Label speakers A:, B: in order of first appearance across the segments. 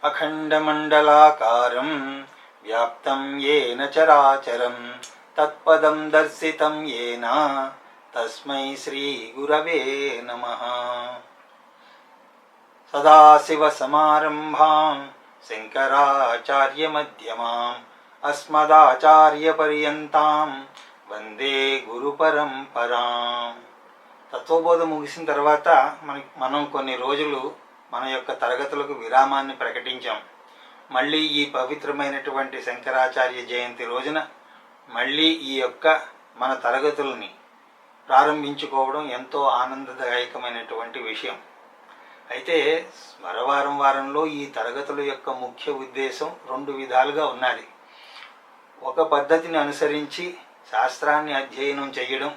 A: అఖండమండలాకారం వ్యాప్తం ఏన చరాచరం తత్పదం దర్శితం ఏన తస్మై శ్రీ గురవే నమః. సదాశివసమారంభాం శంకరాచార్యమధ్యమాం అస్మదాచార్యపర్యంతాం వందే గురు పరంపరాం. తత్వబోధ ముగిసిన తర్వాత మనం కొన్ని రోజులు మన యొక్క తరగతులకు విరామాన్ని ప్రకటించాం. మళ్ళీ ఈ పవిత్రమైనటువంటి శంకరాచార్య జయంతి రోజున మళ్ళీ ఈ యొక్క మన తరగతుల్ని ప్రారంభించుకోవడం ఎంతో ఆనందదాయకమైనటువంటి విషయం. అయితే వారంలో ఈ తరగతుల యొక్క ముఖ్య ఉద్దేశం రెండు విధాలుగా ఉన్నది. ఒక పద్ధతిని అనుసరించి శాస్త్రాన్ని అధ్యయనం చేయడం.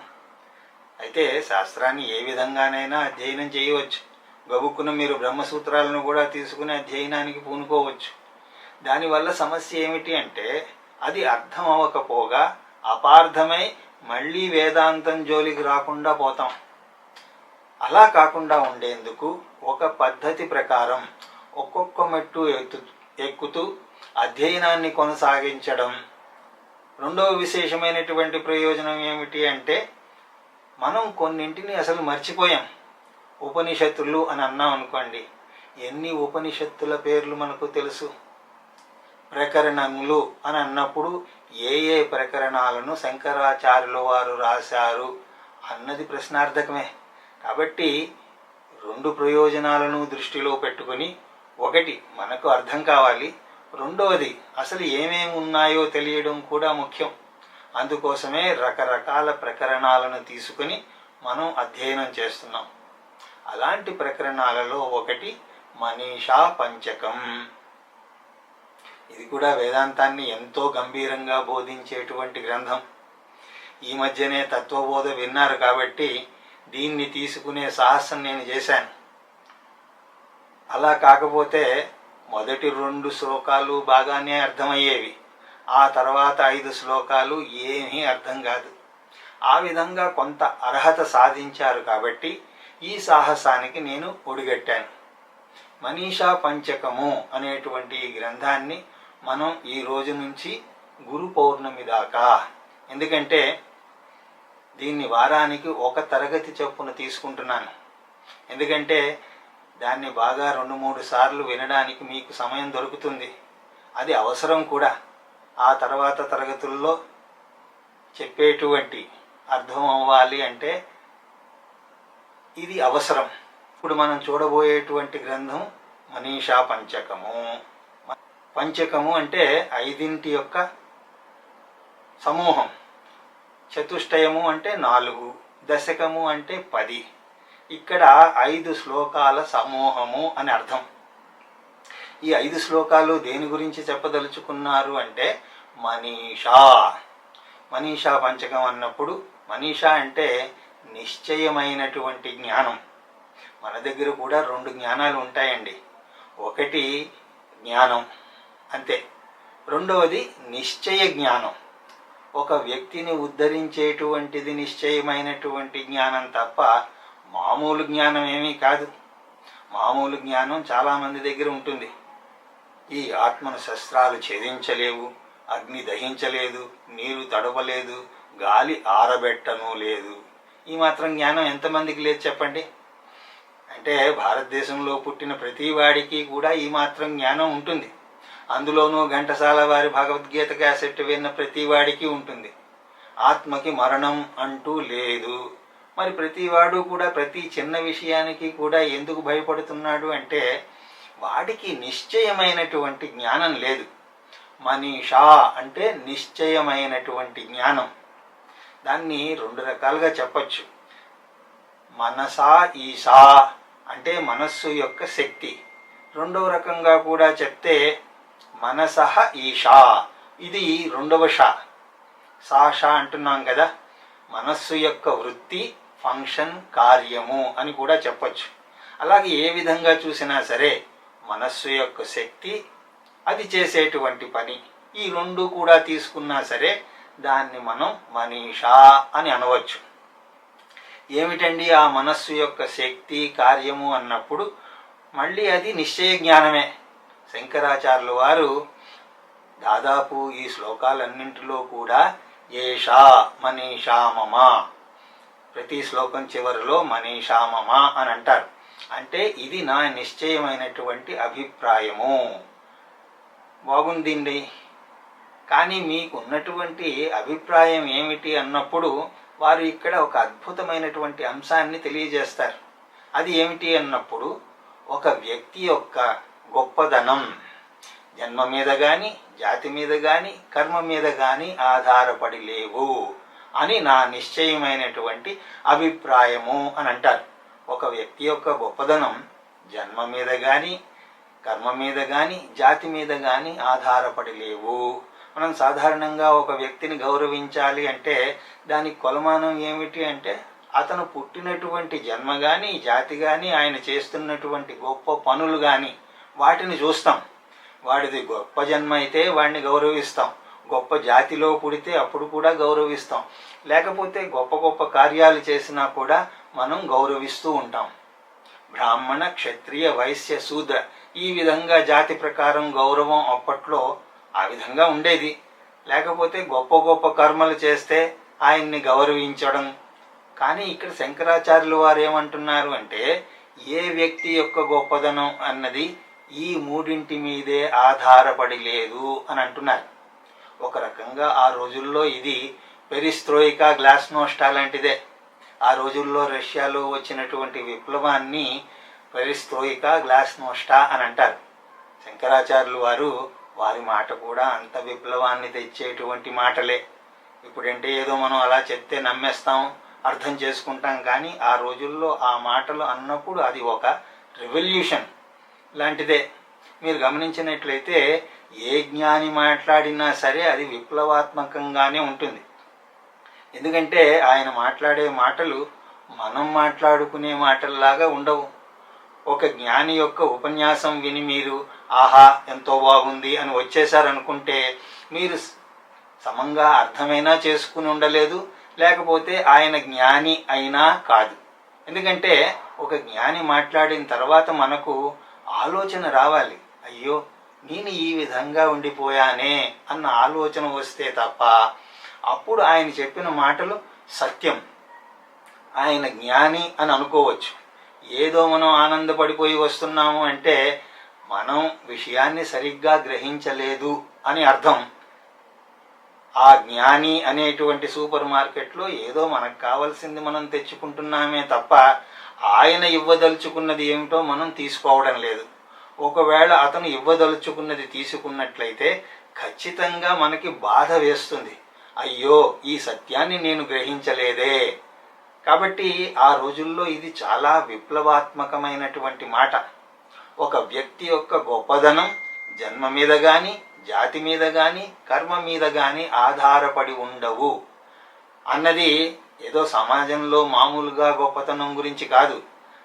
A: అయితే శాస్త్రాన్ని ఏ విధంగానైనా అధ్యయనం చేయవచ్చు. గబుక్కున మీరు బ్రహ్మసూత్రాలను కూడా తీసుకుని అధ్యయనానికి పూనుకోవచ్చు. దానివల్ల సమస్య ఏమిటి అంటే అది అర్థం అవ్వకపోగా అపార్థమై మళ్ళీ వేదాంతం జోలికి రాకుండా పోతాం. అలా కాకుండా ఉండేందుకు ఒక పద్ధతి ప్రకారం ఒక్కొక్క మెట్టు ఎక్కుతూ అధ్యయనాన్ని కొనసాగించడం. రెండవ విశేషమైనటువంటి ప్రయోజనం ఏమిటి అంటే మనం కొన్నింటిని అసలు మర్చిపోయాం. ఉపనిషత్తులు అని అన్నాం అనుకోండి, ఎన్ని ఉపనిషత్తుల పేర్లు మనకు తెలుసు. ప్రకరణములు అని అన్నప్పుడు ఏ ఏ ప్రకరణాలను శంకరాచార్యుల వారు రాశారు అన్నది ప్రశ్నార్థకమే. కాబట్టి రెండు ప్రయోజనాలను దృష్టిలో పెట్టుకుని, ఒకటి మనకు అర్థం కావాలి, రెండవది అసలు ఏమేమి ఉన్నాయో తెలియడం కూడా ముఖ్యం. అందుకోసమే రకరకాల ప్రకరణాలను తీసుకుని మనం అధ్యయనం చేస్తున్నాం. అలాంటి ప్రకరణాలలో ఒకటి మనీషా పంచకం. ఇది కూడా వేదాంతాన్ని ఎంతో గంభీరంగా బోధించేటువంటి గ్రంథం. ఈ మధ్యనే తత్వబోధ విన్నారు కాబట్టి దీన్ని తీసుకునే సాహసం నేను చేశాను. అలా కాకపోతే మొదటి 2 శ్లోకాలు బాగానే అర్థమయ్యేవి, ఆ తర్వాత 5 శ్లోకాలు ఏమీ అర్థం కాదు. ఆ విధంగా కొంత అర్హత సాధించారు కాబట్టి ఈ సాహసానికి నేను ఒడిగట్టాను. మనీషా పంచకము అనేటువంటి ఈ గ్రంథాన్ని మనం ఈ రోజు నుంచి గురు పౌర్ణమి దాకా, ఎందుకంటే దీన్ని వారానికి ఒక తరగతి చొప్పున తీసుకుంటున్నాను. ఎందుకంటే దాన్ని బాగా 2-3 సార్లు వినడానికి మీకు సమయం దొరుకుతుంది. అది అవసరం కూడా. ఆ తర్వాత తరగతుల్లో చెప్పేటువంటి అర్థం అవ్వాలి అంటే ఇది అవసరం. ఇప్పుడు మనం చూడబోయేటువంటి గ్రంథం మనీషా పంచకము. పంచకము అంటే 5 యొక్క సమూహం. చతుష్టయము అంటే 4, దశకము అంటే 10. ఇక్కడ 5 శ్లోకాల సమూహము అని అర్థం. ఈ 5 శ్లోకాలు దేని గురించి చెప్పదలుచుకున్నారు అంటే మనీషా. మనీషా పంచకం అన్నప్పుడు మనీషా అంటే నిశ్చయమైనటువంటి జ్ఞానం. మన దగ్గర కూడా 2 జ్ఞానాలు ఉంటాయండి. ఒకటి జ్ఞానం అంతే, రెండవది నిశ్చయ జ్ఞానం. ఒక వ్యక్తిని ఉద్ధరించేటువంటిది నిశ్చయమైనటువంటి జ్ఞానం తప్ప మామూలు జ్ఞానం ఏమీ కాదు. మామూలు జ్ఞానం చాలామంది దగ్గర ఉంటుంది. ఈ ఆత్మను శస్త్రాలు ఛేదించలేవు, అగ్ని దహించలేదు, నీరు తడవలేదు, గాలి ఆరబెట్టను లేదు. ఈ మాత్రం జ్ఞానం ఎంతమందికి లేదు చెప్పండి? అంటే భారతదేశంలో పుట్టిన ప్రతి వాడికి కూడా ఈ మాత్రం జ్ఞానం ఉంటుంది. అందులోనూ ఘంటసాల వారి భగవద్గీత క్యాసెట్ విన్న ప్రతి వాడికి ఉంటుంది. ఆత్మకి మరణం అంటూ లేదు. మరి ప్రతివాడు కూడా ప్రతి చిన్న విషయానికి కూడా ఎందుకు భయపడుతున్నాడు అంటే వాడికి నిశ్చయమైనటువంటి జ్ఞానం లేదు. మనీషా అంటే నిశ్చయమైనటువంటి జ్ఞానం. దాన్ని 2 రకాలుగా చెప్పచ్చు. మనసా ఈశా అంటే మనస్సు యొక్క శక్తి. రెండవ రకంగా కూడా చెప్తే మనసహ ఈశా, ఇది 2వ షా. సాషా అంటున్నాం కదా, మనస్సు యొక్క వృత్తి, ఫంక్షన్, కార్యము అని కూడా చెప్పచ్చు. అలాగే ఏ విధంగా చూసినా సరే మనస్సు యొక్క శక్తి, అది చేసేటువంటి పని, ఈ 2 కూడా తీసుకున్నా సరే దాన్ని మనం మనీషా అని అనవచ్చు. ఏమిటండి ఆ మనస్సు యొక్క శక్తి, కార్యము అన్నప్పుడు మళ్ళీ అది నిశ్చయ జ్ఞానమే. శంకరాచార్యుల వారు దాదాపు ఈ శ్లోకాలన్నింటిలో కూడా ఏషా మనీషా మమ, ప్రతి శ్లోకం చివరిలో మనీషా మమ అని అంటారు. అంటే ఇది నా నిశ్చయమైనటువంటి అభిప్రాయము. బాగుందండి. కానీ మీకు ఉన్నటువంటి అభిప్రాయం ఏమిటి అన్నప్పుడు వారు ఇక్కడ ఒక అద్భుతమైనటువంటి అంశాన్ని తెలియజేస్తారు. అది ఏమిటి అన్నప్పుడు, ఒక వ్యక్తి యొక్క గొప్పదనం జన్మ మీద కానీ, జాతి మీద కానీ, కర్మ మీద కానీ ఆధారపడి లేవు అని నా నిశ్చయమైనటువంటి అభిప్రాయము అని అంటారు. ఒక వ్యక్తి యొక్క గొప్పదనం జన్మ మీద కానీ, కర్మ మీద కానీ, జాతి మీద కానీ ఆధారపడి లేవు. మనం సాధారణంగా ఒక వ్యక్తిని గౌరవించాలి అంటే దానికి కొలమానం ఏమిటి అంటే, అతను పుట్టినటువంటి జన్మ కానీ, జాతి కానీ, ఆయన చేస్తున్నటువంటి గొప్ప పనులు కానీ వాటిని చూస్తాం. వాడిది గొప్ప జన్మ అయితే వాడిని గౌరవిస్తాం, గొప్ప జాతిలో పుడితే అప్పుడు కూడా గౌరవిస్తాం, లేకపోతే గొప్ప గొప్ప కార్యాలు చేసినా కూడా మనం గౌరవిస్తూ ఉంటాం. బ్రాహ్మణ, క్షత్రియ, వైశ్య, శూద్ర ఈ విధంగా జాతి ప్రకారం గౌరవం అప్పట్లో ఆ విధంగా ఉండేది. లేకపోతే గొప్ప గొప్ప కర్మలు చేస్తే ఆయన్ని గౌరవించడం. కానీ ఇక్కడ శంకరాచార్యులు వారు ఏమంటున్నారు అంటే, ఏ వ్యక్తి యొక్క గొప్పదనం అన్నది ఈ మూడింటి మీదే ఆధారపడి లేదు అని అంటున్నారు. ఒక రకంగా ఆ రోజుల్లో ఇది పెరిస్ట్రోయికా, గ్లాస్నోస్టా లాంటిదే. ఆ రోజుల్లో రష్యాలో వచ్చినటువంటి విప్లవాన్ని పెరిస్ట్రోయికా, గ్లాస్నోస్టా అని అంటారు. శంకరాచార్యులు వారు వారి మాట కూడా అంత విప్లవాన్ని తెచ్చేటువంటి మాటలే. ఇప్పుడంటే ఏదో మనం అలా చెప్తే నమ్మేస్తాం, అర్థం చేసుకుంటాం. కానీ ఆ రోజుల్లో ఆ మాటలు అన్నప్పుడు అది ఒక రెవల్యూషన్ లాంటిదే. మీరు గమనించినట్లయితే ఏ జ్ఞాని మాట్లాడినా సరే అది విప్లవాత్మకంగానే ఉంటుంది. ఎందుకంటే ఆయన మాట్లాడే మాటలు మనం మాట్లాడుకునే మాటల్లాగా ఉండవు. ఒక జ్ఞాని యొక్క ఉపన్యాసం విని మీరు ఆహా ఎంతో బాగుంది అని వచ్చేసారనుకుంటే మీరు సమంగా అర్థమైనా చేసుకుని ఉండలేదు, లేకపోతే ఆయన జ్ఞాని అయినా కాదు. ఎందుకంటే ఒక జ్ఞాని మాట్లాడిన తర్వాత మనకు ఆలోచన రావాలి, అయ్యో నేను ఈ విధంగా ఉండిపోయానే అన్న ఆలోచన వస్తే తప్ప అప్పుడు ఆయన చెప్పిన మాటలు సత్యం, ఆయన జ్ఞాని అని అనుకోవచ్చు. ఏదో మనం ఆనందపడిపోయి వస్తున్నాము అంటే మనం విషయాన్ని సరిగ్గా గ్రహించలేదు అని అర్థం. ఆ జ్ఞాని అనేటువంటి సూపర్ మార్కెట్లో ఏదో మనకు కావాల్సింది మనం తెచ్చుకుంటున్నామే తప్ప ఆయన ఇవ్వదలుచుకున్నది ఏమిటో మనం తీసుకోవడం లేదు. ఒకవేళ అతను ఇవ్వదలుచుకున్నది తీసుకున్నట్లయితే ఖచ్చితంగా మనకి బాధ వేస్తుంది, అయ్యో ఈ సత్యాన్ని నేను గ్రహించలేదే. కాబట్టి ఆ రోజుల్లో ఇది చాలా విప్లవాత్మకమైనటువంటి మాట. ఒక వ్యక్తి యొక్క గొప్పదనం జన్మ మీద కానీ, జాతి మీద కానీ, కర్మ మీద కానీ ఆధారపడి ఉండవు అన్నది ఏదో సమాజంలో మామూలుగా గొప్పతనం గురించి కాదు,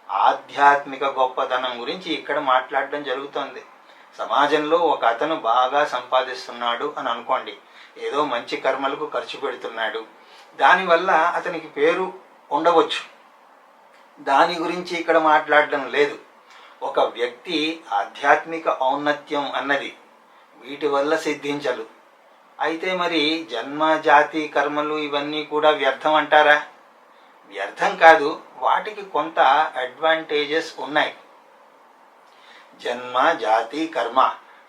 A: ఆధ్యాత్మిక గొప్పతనం గురించి ఇక్కడ మాట్లాడడం జరుగుతుంది. సమాజంలో ఒక అతను బాగా సంపాదిస్తున్నాడు అని అనుకోండి, ఏదో మంచి కర్మలకు ఖర్చు పెడుతున్నాడు, దానివల్ల అతనికి పేరు ఉండవచ్చు, దాని గురించి ఇక్కడ మాట్లాడడం లేదు. ఒక వ్యక్తి ఆధ్యాత్మిక ఔన్నత్యం అన్నది వీటి వల్ల సిద్ధించలు. అయితే మరి జన్మ, జాతి, కర్మలు ఇవన్నీ కూడా వ్యర్థం అంటారా? వ్యర్థం కాదు, వాటికి కొంత అడ్వాంటేజెస్ ఉన్నాయి. జన్మ, జాతి, కర్మ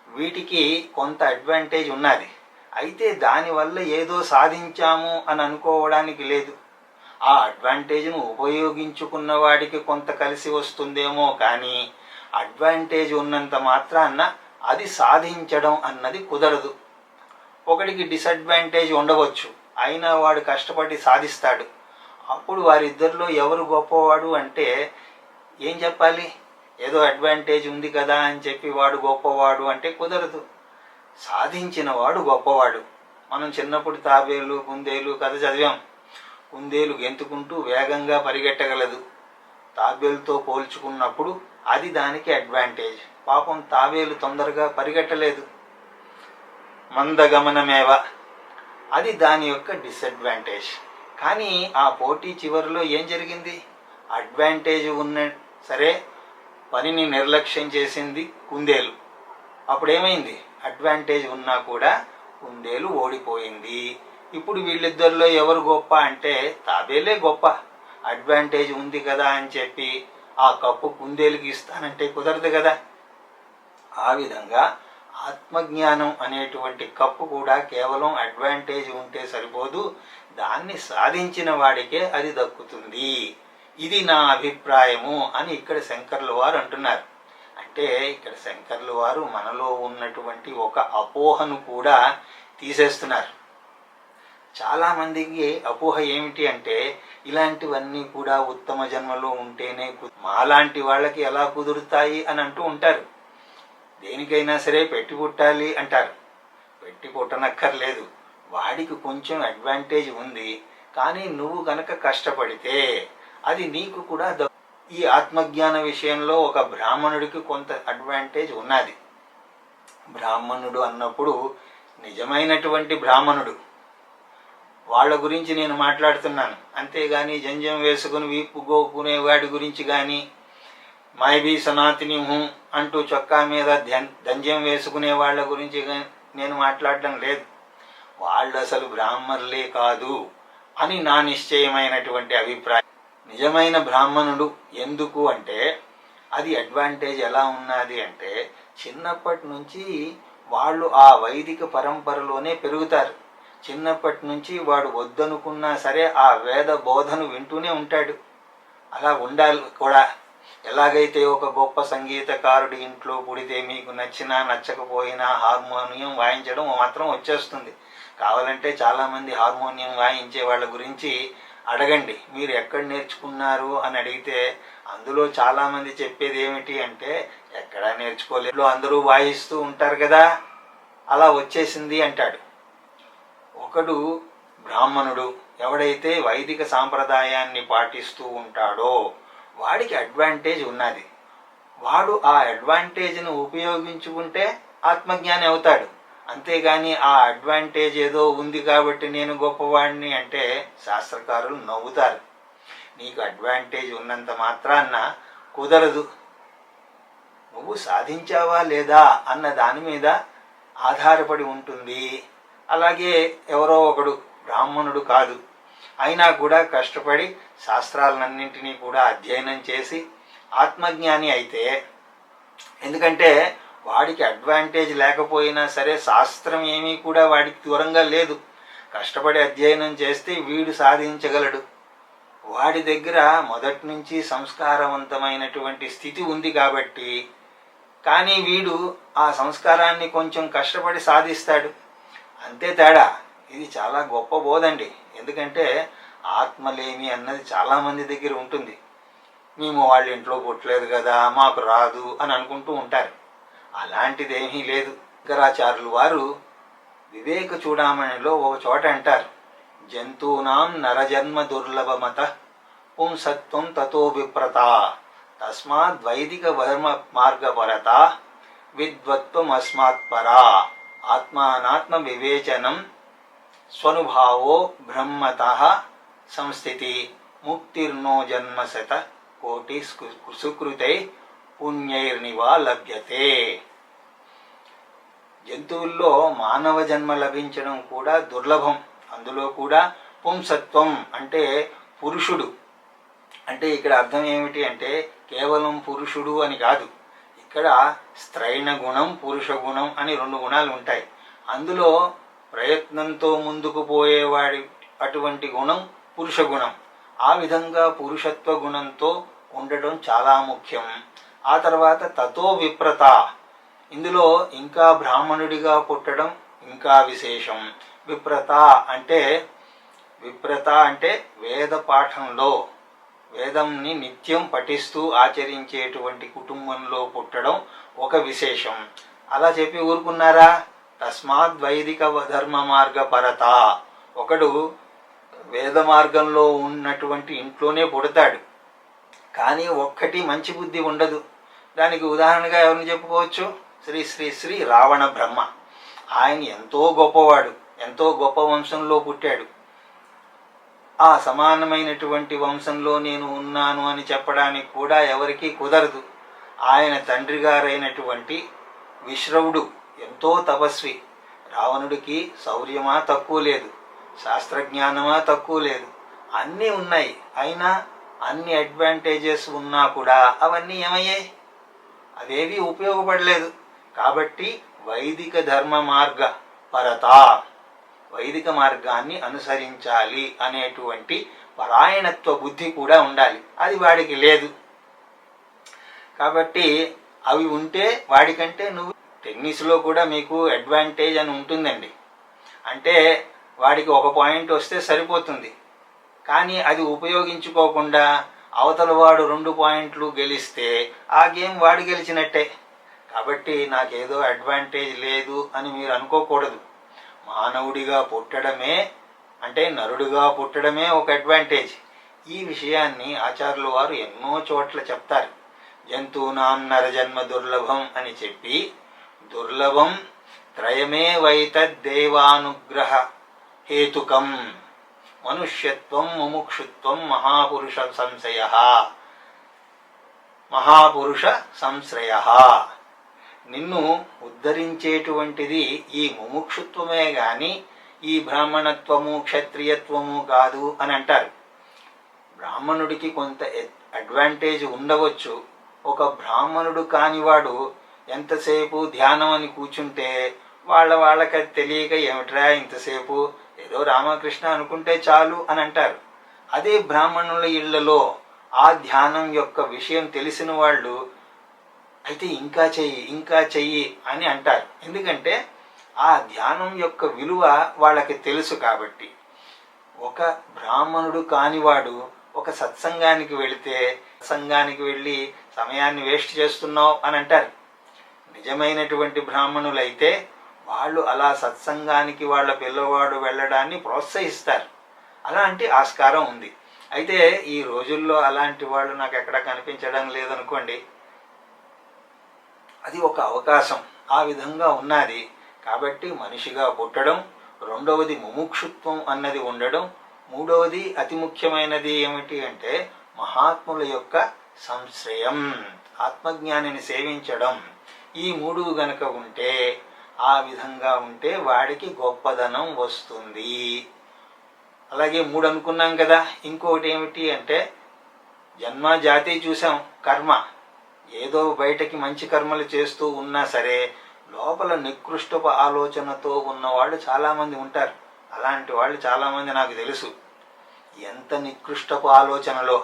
A: వీటికి కొంత అడ్వాంటేజ్ ఉన్నది. అయితే దానివల్ల ఏదో సాధించాము అని అనుకోవడానికి లేదు. ఆ అడ్వాంటేజ్ను ఉపయోగించుకున్న వాడికి కొంత కలిసి వస్తుందేమో కానీ అడ్వాంటేజ్ ఉన్నంత మాత్రాన అది సాధించడం అన్నది కుదరదు. ఒకడికి డిసడ్వాంటేజ్ ఉండవచ్చు, అయినా వాడు కష్టపడి సాధిస్తాడు. అప్పుడు వారిద్దరిలో ఎవరు గొప్పవాడు అంటే ఏం చెప్పాలి? ఏదో అడ్వాంటేజ్ ఉంది కదా అని చెప్పి వాడు గొప్పవాడు అంటే కుదరదు. సాధించిన వాడు గొప్పవాడు. మనం చిన్నప్పుడు తాబేలు, కుందేలు కథ చదివాం. కుందేలు గెంతుకుంటూ వేగంగా పరిగెట్టగలదు. తాబేలుతో పోల్చుకున్నప్పుడు అది దానికి అడ్వాంటేజ్. పాపం తాబేలు తొందరగా పరిగెట్టలేదు. మందగమనమేవ అది దాని యొక్క డిసడ్వాంటేజ్. కానీ ఆ పోటీ చివరిలో ఏం జరిగింది? అడ్వాంటేజ్ ఉన్న సరే పనిని నిర్లక్ష్యం చేసింది కుందేలు. అప్పుడు ఏమైంది? అడ్వాంటేజ్ ఉన్నా కూడా కుందేలు ఓడిపోయింది. ఇప్పుడు వీళ్ళిద్దరిలో ఎవరు గొప్ప అంటే తాబేలే గొప్ప. అడ్వాంటేజ్ ఉంది కదా అని చెప్పి ఆ కప్పు కుందేలుకి ఇస్తానంటే కుదరదు కదా. ఆ విధంగా ఆత్మజ్ఞానం అనేటువంటి కప్పు కూడా కేవలం అడ్వాంటేజ్ ఉంటే సరిపోదు, దాన్ని సాధించిన వాడికే అది దక్కుతుంది. ఇది నా అభిప్రాయము అని ఇక్కడ శంకర్ల వారు అంటున్నారు. అంటే ఇక్కడ శంకర్ల వారు మనలో ఉన్నటువంటి ఒక అపోహను కూడా తీసేస్తున్నారు. చాలామందికి అపోహ ఏమిటి అంటే ఇలాంటివన్నీ కూడా ఉత్తమ జన్మలో ఉంటేనే మాలాంటి వాళ్ళకి ఎలా కుదురుతాయి అని అంటూ ఉంటారు. దేనికైనా సరే పెట్టి పుట్టాలి అంటారు. పెట్టి పుట్టనక్కర్లేదు, వాడికి కొంచెం అడ్వాంటేజ్ ఉంది, కానీ నువ్వు గనక కష్టపడితే అది నీకు కూడా ఈ ఆత్మజ్ఞాన విషయంలో ఒక బ్రాహ్మణుడికి కొంత అడ్వాంటేజ్ ఉన్నది. బ్రాహ్మణుడు అన్నప్పుడు నిజమైనటువంటి బ్రాహ్మణుడు, వాళ్ళ గురించి నేను మాట్లాడుతున్నాను. అంతేగాని జంజం వేసుకుని వీపు గోకునే వాడి గురించి కానీ, మైబీ సనాతిని హూ అంటూ చొక్కా మీద దంజం వేసుకునే వాళ్ళ గురించి నేను మాట్లాడడం లేదు. వాళ్ళు అసలు బ్రాహ్మణులే కాదు అని నా నిశ్చయమైనటువంటి అభిప్రాయం. నిజమైన బ్రాహ్మణుడు ఎందుకు అంటే అది అడ్వాంటేజ్ ఎలా ఉన్నది అంటే చిన్నప్పటి నుంచి వాళ్ళు ఆ వైదిక పరంపరలోనే పెరుగుతారు. చిన్నప్పటి నుంచి వాడు వద్దనుకున్నా సరే ఆ వేద బోధను వింటూనే ఉంటాడు. అలా ఉండాలి కూడా. ఎలాగైతే ఒక గొప్ప సంగీతకారుడి ఇంట్లో పుడితే మీకు నచ్చినా నచ్చకపోయినా హార్మోనియం వాయించడం మాత్రం వచ్చేస్తుంది. కావాలంటే చాలామంది హార్మోనియం వాయించే వాళ్ళ గురించి అడగండి, మీరు ఎక్కడ నేర్చుకున్నారు అని అడిగితే అందులో చాలామంది చెప్పేది ఏమిటి అంటే ఎక్కడా నేర్చుకోలేదు, అందరూ వాయిస్తూ ఉంటారు కదా, అలా వచ్చేసింది అంటాడు. ఒకడు బ్రాహ్మణుడు ఎవడైతే వైదిక సాంప్రదాయాన్ని పాటిస్తూ ఉంటాడో వాడికి అడ్వాంటేజ్ ఉన్నది. వాడు ఆ అడ్వాంటేజ్ను ఉపయోగించుకుంటే ఆత్మజ్ఞాని అవుతాడు. అంతేగాని ఆ అడ్వాంటేజ్ ఏదో ఉంది కాబట్టి నేను గొప్పవాడిని అంటే శాస్త్రకారులు నవ్వుతారు. నీకు అడ్వాంటేజ్ ఉన్నంత మాత్రాన్న కుదరదు. నువ్వు సాధించావా లేదా అన్న దాని మీద ఆధారపడి ఉంటుంది. అలాగే ఎవరో ఒకడు బ్రాహ్మణుడు కాదు, అయినా కూడా కష్టపడి శాస్త్రాలన్నింటినీ కూడా అధ్యయనం చేసి ఆత్మజ్ఞాని అయితే, ఎందుకంటే వాడికి అడ్వాంటేజ్ లేకపోయినా సరే శాస్త్రం ఏమీ కూడా వాడికి దూరంగా లేదు. కష్టపడి అధ్యయనం చేస్తే వీడు సాధించగలడు. వాడి దగ్గర మొదటి నుంచి సంస్కారవంతమైనటువంటి స్థితి ఉంది కాబట్టి, కానీ వీడు ఆ సంస్కారాన్ని కొంచెం కష్టపడి సాధిస్తాడు. అంతే తేడా. ఇది చాలా గొప్ప బోధండి. ఎందుకంటే ఆత్మలేమి అన్నది చాలామంది దగ్గర ఉంటుంది. మేము వాళ్ళ ఇంట్లో పుట్టలేదు కదా, మాకు రాదు అని అనుకుంటూ ఉంటారు. అలాంటిదేమీ లేదు. శంకరాచార్యులు వారు వివేక చూడామణిలో ఒక చోట అంటారు, జంతూనాం నరజన్మ దుర్లభమత పుంసత్వం తతో విప్రత తస్మాద్ వైదిక వర్మ మార్గపరత విద్వత్వం అస్మాత్పరా ఆత్మానాత్మ వివేచనం స్వనుభావో బ్రహ్మతః సంస్థితి ముక్తిర్నో జన్మశత కోటి సుకృతై పుణ్యైర్నివా లభ్యతే. జంతువుల్లో మానవ జన్మ లభించడం కూడా దుర్లభం. అందులో కూడా పుంసత్వం అంటే పురుషుడు. అంటే ఇక్కడ అర్థం ఏమిటి అంటే కేవలం పురుషుడు అని కాదు. ఇక్కడ స్త్రైణ గుణం, పురుష గుణం అని రెండు గుణాలు ఉంటాయి. అందులో ప్రయత్నంతో ముందుకు పోయేవాడి అటువంటి గుణం పురుష గుణం. ఆ విధంగా పురుషత్వ గుణంతో ఉండటం చాలా ముఖ్యం. ఆ తర్వాత తతో విప్రత, ఇందులో ఇంకా బ్రాహ్మణుడిగా పుట్టడం ఇంకా విశేషం. విప్రత అంటే వేద పాఠంలో వేదంని నిత్యం పఠిస్తూ ఆచరించేటువంటి కుటుంబంలో పుట్టడం ఒక విశేషం. అలా చెప్పి ఊరుకున్నారా? తస్మాత్ వైదిక ధర్మ మార్గ పరత. ఒకడు వేద మార్గంలో ఉన్నటువంటి ఇంట్లోనే పుడతాడు, కానీ ఒక్కటి మంచి బుద్ధి ఉండదు. దానికి ఉదాహరణగా ఎవరిని చెప్పుకోవచ్చు? శ్రీ శ్రీ శ్రీ రావణ బ్రహ్మ. ఆయన ఎంతో గొప్పవాడు, ఎంతో గొప్ప వంశంలో పుట్టాడు. ఆ సమానమైనటువంటి వంశంలో నేను ఉన్నాను అని చెప్పడానికి కూడా ఎవరికీ కుదరదు. ఆయన తండ్రి గారైనటువంటి విశ్రవుడు ఎంతో తపస్వి. రావణుడికి శౌర్యమా తక్కువ లేదు, శాస్త్రజ్ఞానమా తక్కువ లేదు, అన్నీ ఉన్నాయి. అయినా అన్ని అడ్వాంటేజెస్ ఉన్నా కూడా అవన్నీ ఏమయ్యాయి? అవేవి ఉపయోగపడలేదు. కాబట్టి వైదిక ధర్మ మార్గ పరత, వైదిక మార్గాన్ని అనుసరించాలి అనేటువంటి పరాయణత్వ బుద్ధి కూడా ఉండాలి. అది వాడికి లేదు. కాబట్టి అవి ఉంటే వాడికంటే నువ్వు టెన్నిస్లో కూడా మీకు అడ్వాంటేజ్ అని ఉంటుందండి. అంటే వాడికి ఒక పాయింట్ వస్తే సరిపోతుంది. కానీ అది ఉపయోగించుకోకుండా అవతల వాడు 2 పాయింట్లు గెలిస్తే ఆ గేమ్ వాడు గెలిచినట్టే. కాబట్టి నాకేదో అడ్వాంటేజ్ లేదు అని మీరు అనుకోకూడదు. మానవుడిగా పుట్టడమే, అంటే నరుడిగా పుట్టడమే ఒక అడ్వాంటేజ్. ఈ విషయాన్ని ఆచార్యుల వారు ఎన్నో చోట్ల చెప్తారు. జంతూనాం నరజన్మ దుర్లభం అని చెప్పి, దుర్లభం త్రయమే వైతద్దేవానుగ్రహ హేతుకం మనుష్యత్వం ముముక్షుత్వం మహాపురుష సంశయ, మహాపురుష సంశ్రయ. నిన్ను ఉద్ధరించేటువంటిది ఈ ముముక్షుత్వమే గాని ఈ బ్రాహ్మణత్వము క్షత్రియత్వము కాదు అని అంటారు. బ్రాహ్మణుడికి కొంత అడ్వాంటేజ్ ఉండవచ్చు. ఒక బ్రాహ్మణుడు కానివాడు ఎంతసేపు ధ్యానం అని కూర్చుంటే వాళ్ళకి అది తెలియక ఏమిట్రా ఇంతసేపు, ఏదో రామకృష్ణ అనుకుంటే చాలు అని అంటారు. అదే బ్రాహ్మణుల ఇళ్లలో ఆ ధ్యానం యొక్క విషయం తెలిసిన వాళ్ళు అయితే ఇంకా చెయ్యి అని అంటారు. ఎందుకంటే ఆ ధ్యానం యొక్క విలువ వాళ్ళకి తెలుసు. కాబట్టి ఒక బ్రాహ్మణుడు కానివాడు ఒక సత్సంగానికి వెళితే సత్సంగానికి వెళ్ళి సమయాన్ని వేస్ట్ చేస్తున్నావు అని అంటారు. నిజమైనటువంటి బ్రాహ్మణులైతే వాళ్ళు అలా సత్సంగానికి వాళ్ళ పిల్లవాడు వెళ్ళడాన్ని ప్రోత్సహిస్తారు. అలాంటి ఆస్కారం ఉంది. అయితే ఈ రోజుల్లో అలాంటి వాళ్ళు నాకు ఎక్కడ కనిపించడం లేదనుకోండి. అది ఒక అవకాశం, ఆ విధంగా ఉన్నది. కాబట్టి మనిషిగా పుట్టడం, రెండవది ముముక్షుత్వం అన్నది ఉండడం, మూడవది అతి ముఖ్యమైనది ఏమిటి అంటే మహాత్ముల యొక్క సంశ్రయం, ఆత్మజ్ఞానిని సేవించడం. ఈ 3 గనక ఉంటే, ఆ విధంగా ఉంటే వాడికి గొప్పదనం వస్తుంది. అలాగే 3 అనుకున్నాం కదా. ఇంకొకటి ఏమిటి అంటే జన్మ జాతి చూసాం, కర్మ. ఏదో బయటకి మంచి కర్మలు చేస్తూ ఉన్నా సరే లోపల నికృష్టపు ఆలోచనతో ఉన్నవాళ్ళు చాలామంది ఉంటారు. అలాంటి వాళ్ళు చాలామంది నాకు తెలుసు. ఎంత నికృష్టపు ఆలోచనలో,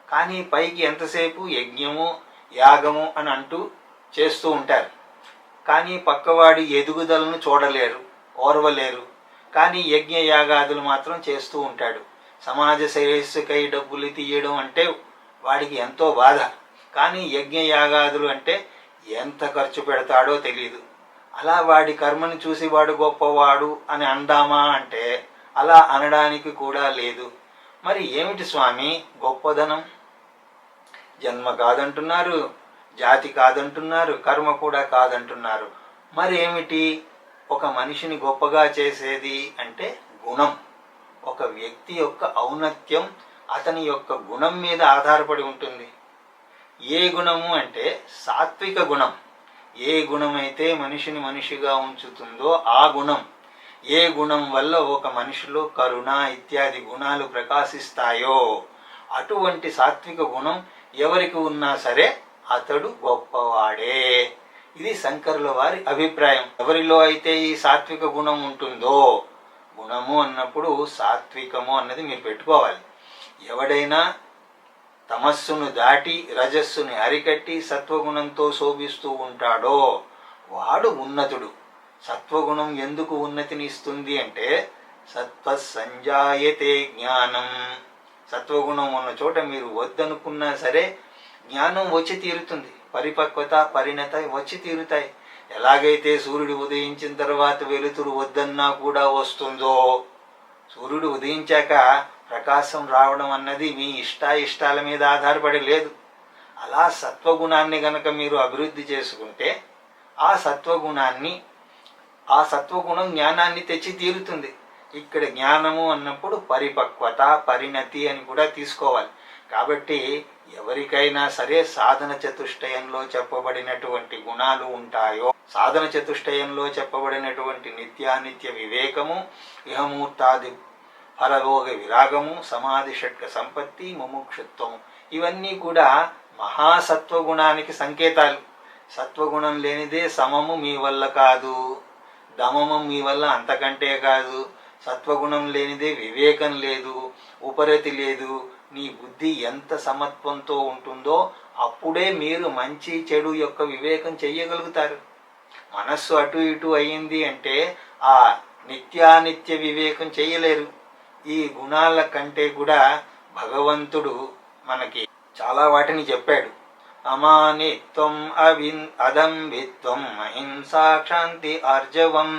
A: కానీ పైకి ఎంతసేపు యజ్ఞము యాగము అని అంటూ చేస్తూ ఉంటారు. కానీ పక్కవాడి ఎదుగుదలను చూడలేరు, ఓర్వలేరు. కానీ యజ్ఞ యాగాదులు మాత్రం చేస్తూ ఉంటాడు. సమాజ శ్రేయస్సుకై డబ్బులు తీయడం అంటే వాడికి ఎంతో బాధ. కానీ యజ్ఞ యాగాదులు అంటే ఎంత ఖర్చు పెడతాడో తెలియదు. అలా వాడి కర్మని చూసి వాడు గొప్పవాడు అని అందామా అంటే అలా అనడానికి కూడా లేదు. మరి ఏమిటి స్వామి గొప్పదనం? జన్మ కాదంటున్నారు, జాతి కాదంటున్నారు, కర్మ కూడా కాదంటున్నారు. మరి ఏమిటి ఒక మనిషిని గొప్పగా చేసేది అంటే గుణం. ఒక వ్యక్తి యొక్క ఔన్నత్యం అతని యొక్క గుణం మీద ఆధారపడి ఉంటుంది. ఏ గుణము అంటే సాత్విక గుణం. ఏ గుణమైతే మనిషిని మనిషిగా ఉంచుతుందో ఆ గుణం. ఏ గుణం వల్ల ఒక మనిషిలో కరుణ ఇత్యాది గుణాలు ప్రకాశిస్తాయో అటువంటి సాత్విక గుణం ఎవరికి ఉన్నా సరే అతడు గొప్పవాడే. ఇది శంకరుల వారి అభిప్రాయం. ఎవరిలో అయితే ఈ సాత్విక గుణం ఉంటుందో, గుణము అన్నప్పుడు సాత్వికము అన్నది మీరు పెట్టుకోవాలి. ఎవడైనా తమస్సును దాటి రజస్సుని అరికట్టి సత్వగుణంతో శోభిస్తూ ఉంటాడో వాడు ఉన్నతుడు. సత్వగుణం ఎందుకు ఉన్నతిని ఇస్తుంది అంటే సత్వ సంజాయతే జ్ఞానం. సత్వగుణం ఉన్న చోట మీరు వద్దనుకున్నా సరే జ్ఞానం వచ్చి తీరుతుంది, పరిపక్వత పరిణత వచ్చి తీరుతాయి. ఎలాగైతే సూర్యుడు ఉదయించిన తర్వాత వెలుతురు వద్దన్నా కూడా వస్తుందో, సూర్యుడు ఉదయించాక ప్రకాశం రావడం అన్నది మీ ఇష్టాల మీద ఆధారపడి లేదు. అలా సత్వగుణాన్ని గనక మీరు అభివృద్ధి చేసుకుంటే ఆ సత్వగుణం జ్ఞానాన్ని తెచ్చి తీరుతుంది. ఇక్కడ జ్ఞానము అన్నప్పుడు పరిపక్వత, పరిణతి అని కూడా తీసుకోవాలి. కాబట్టి ఎవరికైనా సరే సాధన చతుష్టయంలో చెప్పబడినటువంటి గుణాలు ఉంటాయో, సాధన చతుష్టయంలో చెప్పబడినటువంటి నిత్యానిత్య వివేకము, ఇహమూర్తాది పరలోక విరాగము, సమాధి షట్క సంపత్తి, ముముక్షుత్వము, ఇవన్నీ కూడా మహాసత్వగుణానికి సంకేతాలు. సత్వగుణం లేనిదే సమము మీ వల్ల కాదు, దమము మీ వల్ల అంతకంటే కాదు. సత్వగుణం లేనిదే వివేకం లేదు, ఉపరతి లేదు. నీ బుద్ధి ఎంత సమత్వంతో ఉంటుందో అప్పుడే మీరు మంచి చెడు యొక్క వివేకం చెయ్యగలుగుతారు. మనస్సు అటు ఇటు అయ్యింది అంటే ఆ నిత్యానిత్య వివేకం చెయ్యలేరు. ఈ గుణాల కంటే కూడా భగవంతుడు మనకి చాలా వాటిని చెప్పాడు. అమానిత్వం, అదంభిత్వం, అహింసా, క్షాంతి, ఆర్జవం,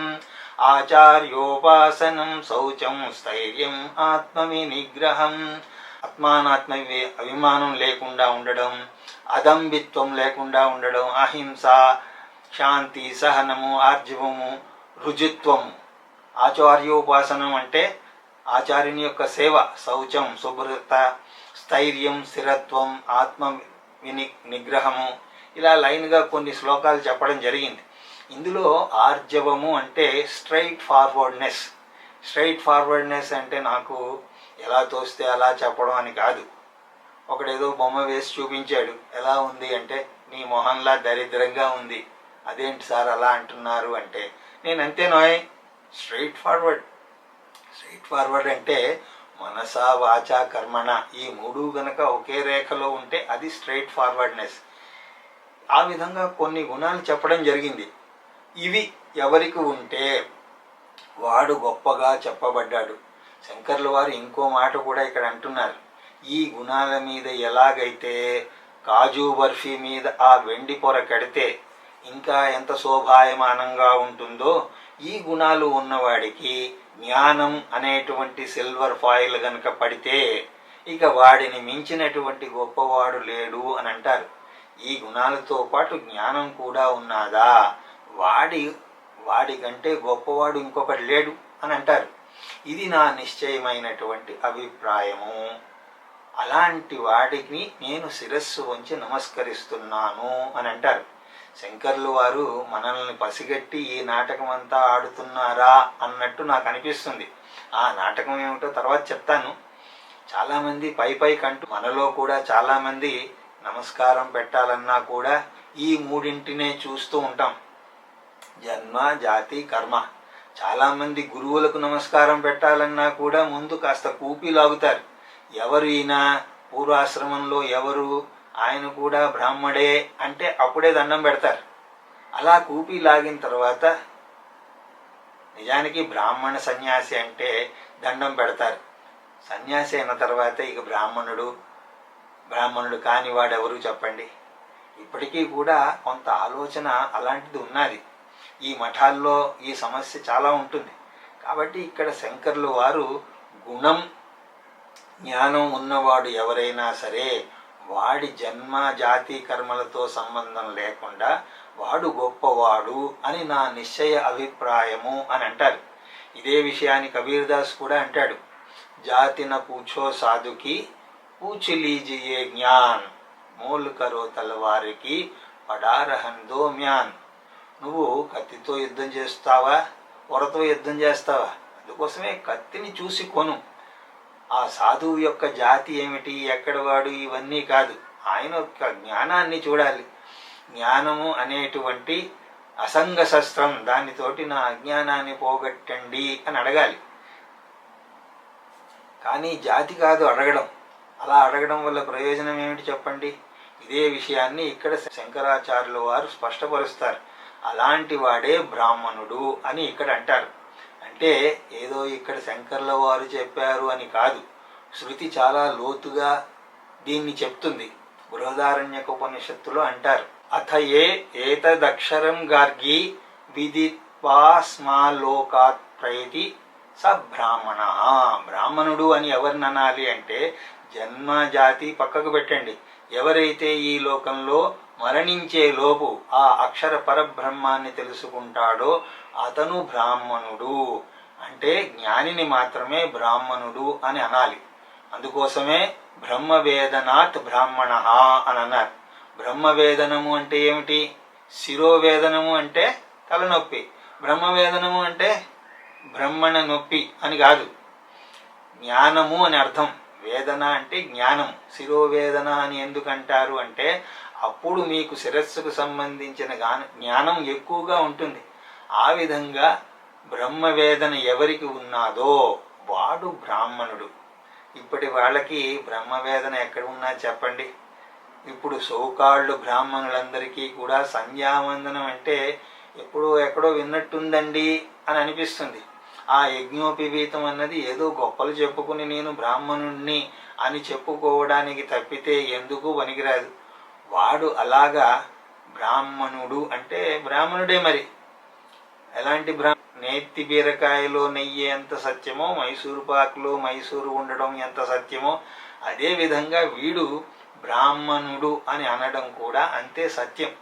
A: ఆచార్యోపాసనం, శౌచం, స్థైర్యం, ఆత్మవినిగ్రహం. ఆత్మానాత్మ అభిమానం లేకుండా ఉండడం, అదంభిత్వం లేకుండా ఉండడం, అహింస, శాంతి, సహనము, ఆర్జవము, రుజుత్వము. ఆచార్యోపాసనం అంటే ఆచార్యుని యొక్క సేవ, శౌచం శుభ్రత, స్థైర్యం స్థిరత్వం, ఆత్మ నిగ్రహము. ఇలా లైన్గా కొన్ని శ్లోకాలు చెప్పడం జరిగింది. ఇందులో ఆర్జవము అంటే స్ట్రైట్ ఫార్వర్డ్నెస్. స్ట్రైట్ ఫార్వర్డ్నెస్ అంటే నాకు ఎలా తోస్తే అలా చెప్పడం అని కాదు. ఒకడేదో బొమ్మ వేసి చూపించాడు, ఎలా ఉంది అంటే నీ మొహంలా దరిద్రంగా ఉంది, అదేంటి సార్ అలా అంటున్నారు అంటే నేను అంతేనోయ్, స్ట్రైట్ ఫార్వర్డ్. స్ట్రైట్ ఫార్వర్డ్ అంటే మనస వాచ కర్మణ ఈ మూడు గనక ఒకే రేఖలో ఉంటే అది స్ట్రైట్ ఫార్వర్డ్నెస్. ఆ విధంగా కొన్ని గుణాలు చెప్పడం జరిగింది. ఇవి ఎవరికి ఉంటే వాడు గొప్పగా చెప్పబడ్డాడు. శంకర్ల వారు ఇంకో మాట కూడా ఇక్కడ అంటున్నారు. ఈ గుణాల మీద ఎలాగైతే కాజు బర్ఫీ మీద ఆ వెండి పొర కడితే ఇంకా ఎంత శోభాయమానంగా ఉంటుందో, ఈ గుణాలు ఉన్నవాడికి జ్ఞానం అనేటువంటి సిల్వర్ ఫాయిల్ గనక పడితే ఇక వాడిని మించినటువంటి గొప్పవాడు లేడు అని అంటారు. ఈ గుణాలతో పాటు జ్ఞానం కూడా ఉన్నదా, వాడికంటే గొప్పవాడు ఇంకొకటి లేడు అని అంటారు. ఇది నా నిశ్చయమైనటువంటి అభిప్రాయము. అలాంటి వాడిని నేను శిరస్సు వంచి నమస్కరిస్తున్నాను అని అంటారు. శంకర్లు వారు మనల్ని పసిగట్టి ఈ నాటకం అంతా ఆడుతున్నారా అన్నట్టు నాకు అనిపిస్తుంది. ఆ నాటకం ఏమిటో తర్వాత చెప్తాను. చాలామంది పై కంటూ మనలో కూడా చాలామంది నమస్కారం పెట్టాలన్నా కూడా ఈ మూడింటినే చూస్తూ ఉంటాం, జన్మ, జాతి, కర్మ. చాలామంది గురువులకు నమస్కారం పెట్టాలన్నా కూడా ముందు కాస్త కూపి లాగుతారు. ఎవరు ఈయన, పూర్వాశ్రమంలో ఎవరు, ఆయన కూడా బ్రాహ్మడే అంటే అప్పుడే దండం పెడతారు. అలా కూపి లాగిన తర్వాత నిజానికి బ్రాహ్మణ సన్యాసి అంటే దండం పెడతారు. సన్యాసి అయిన తర్వాత ఇక బ్రాహ్మణుడు కాని వాడెవరు చెప్పండి. ఇప్పటికీ కూడా కొంత ఆలోచన అలాంటిది ఉన్నది. ఈ మఠాల్లో ఈ సమస్య చాలా ఉంటుంది. కాబట్టి ఇక్కడ శంకర్లు వారు గుణం, జ్ఞానం ఉన్నవాడు ఎవరైనా సరే వాడి జన్మ, జాతి, కర్మలతో సంబంధం లేకుండా వాడు గొప్పవాడు అని నా నిశ్చయ అభిప్రాయము అని అంటారు. ఇదే విషయాన్ని కబీర్ దాస్ కూడా అంటాడు. జాతిన పూఛో సాధుకి పూछ लीजिए జ్ఞాన్, మూల్ కరో తలవారికి పడారహన్ దో మ్యాన్. నువ్వు కత్తితో యుద్ధం చేస్తావా, పొరతో యుద్ధం చేస్తావా? అందుకోసమే కత్తిని చూసి కొను. ఆ సాధువు యొక్క జాతి ఏమిటి, ఎక్కడ వాడు, ఇవన్నీ కాదు. ఆయన యొక్క జ్ఞానాన్ని చూడాలి. జ్ఞానము అనేటువంటి అసంగ శస్త్రం, దానితోటి నా అజ్ఞానాన్ని పోగొట్టండి అని అడగాలి. కానీ జాతి కాదు అడగడం. అలా అడగడం వల్ల ప్రయోజనం ఏమిటి చెప్పండి? ఇదే విషయాన్ని ఇక్కడ శంకరాచార్యుల వారు స్పష్టపరుస్తారు. అలాంటి వాడే బ్రాహ్మణుడు అని ఇక్కడ అంటారు. అంటే ఏదో ఇక్కడ శంకర్ల వారు చెప్పారు అని కాదు, శృతి చాలా లోతుగా దీన్ని చెప్తుంది. బృహదారణ్యకోపనిషత్తులో అంటారు, అథ ఏతదక్షరం గార్గి విదిత్వాస్మాలోకాత్ ప్రయతి స బ్రాహ్మణ. బ్రాహ్మణుడు అని ఎవరిని అనాలి అంటే జన్మ, జాతి పక్కకు పెట్టండి. ఎవరైతే ఈ లోకంలో మరణించే లోపు ఆ అక్షర పరబ్రహ్మాన్ని తెలుసుకుంటాడో అతను బ్రాహ్మణుడు. అంటే జ్ఞానిని మాత్రమే బ్రాహ్మణుడు అని అనాలి. అందుకోసమే బ్రహ్మవేదనాత్ బ్రాహ్మణ అని అన్నారు. బ్రహ్మవేదనము అంటే ఏమిటి? శిరోవేదనము అంటే తలనొప్పి, బ్రహ్మవేదనము అంటే బ్రహ్మణ నొప్పి అని కాదు, జ్ఞానము అని అర్థం. వేదన అంటే జ్ఞానం. శిరోవేదన అని ఎందుకు అంటారు అంటే అప్పుడు మీకు శిరస్సుకు సంబంధించిన జ్ఞానం ఎక్కువగా ఉంటుంది. ఆ విధంగా బ్రహ్మవేదన ఎవరికి ఉన్నాదో వాడు బ్రాహ్మణుడు. ఇప్పటి వాళ్ళకి బ్రహ్మవేదన ఎక్కడ ఉన్నా చెప్పండి. ఇప్పుడు సోకాళ్ళు బ్రాహ్మణులందరికీ కూడా సంధ్యావందనం అంటే ఎప్పుడో ఎక్కడో విన్నట్టుందండి అని అనిపిస్తుంది. ఆ యజ్ఞోపవీతం అన్నది ఏదో గొప్పలు చెప్పుకుని నేను బ్రాహ్మణుణ్ణి అని చెప్పుకోవడానికి తప్పితే ఎందుకు పనికిరాదు. వాడు అలాగా బ్రాహ్మణుడు అంటే బ్రాహ్మణుడే. మరి ఎలాంటి నేతి బీరకాయలో నెయ్యి ఎంత సత్యమో, మైసూరు పాకులో మైసూరు ఉండడం ఎంత సత్యమో, అదే విధంగా వీడు బ్రాహ్మణుడు అని అనడం కూడా అంతే సత్యం.